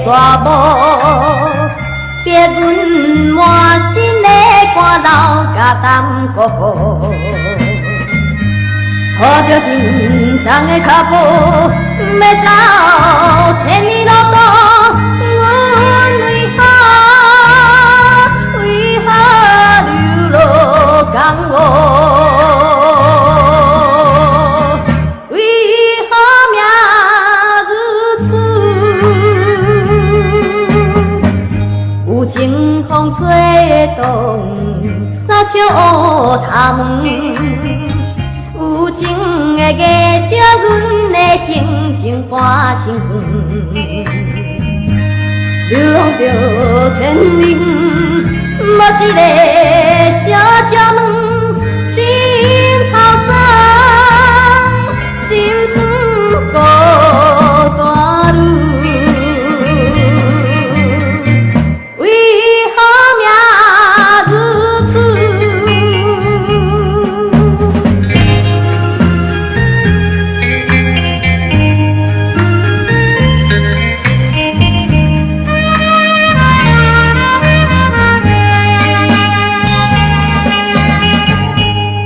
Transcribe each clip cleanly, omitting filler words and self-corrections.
沙漠，别阮满身的汗流甲担顾，抱着沉重的脚步，要走千里路途，阮为何流落江湖？清风吹动三笑乌塔门，有情的艺者，阮的行程半生远。流浪着千里远，无一个小姐问，心头酸，心酸孤单路。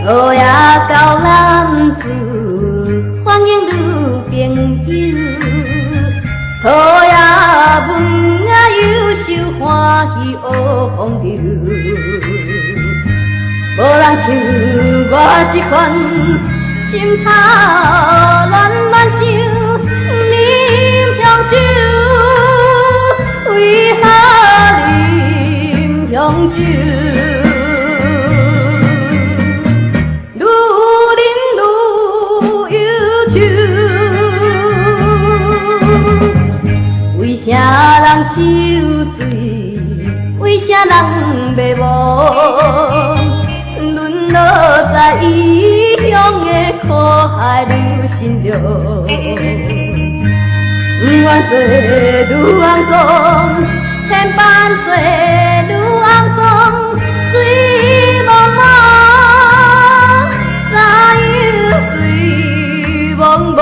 路也到男子，欢迎女朋友。路也问啊，忧愁欢喜学风流。无人像我这款心头乱乱想，饮香酒，为何饮香酒？为啥人酒醉？为啥人迷惘？沦落在异乡的苦海流心中，愿做女红妆，天扮做女红妆，水茫茫，哪有水茫茫？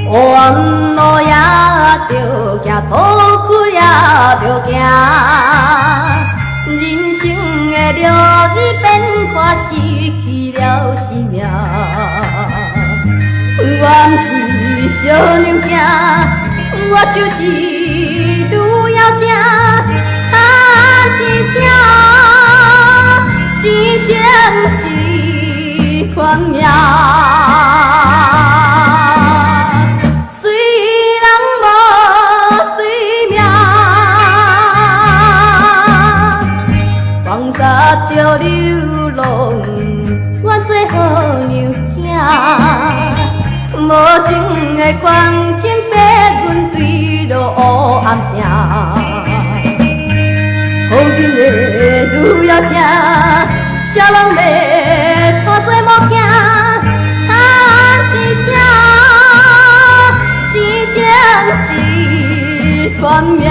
弯路也着行，途苦也着行，人生的流日变化，失去了生命。我不是小娘子，我就是女妖精，叹一声，生一款命。着流浪，阮做好娘囝，无情的环境逼阮坠落黑暗城。风尘的女妖精，笑人要带做某囝，叹一声，生一款命。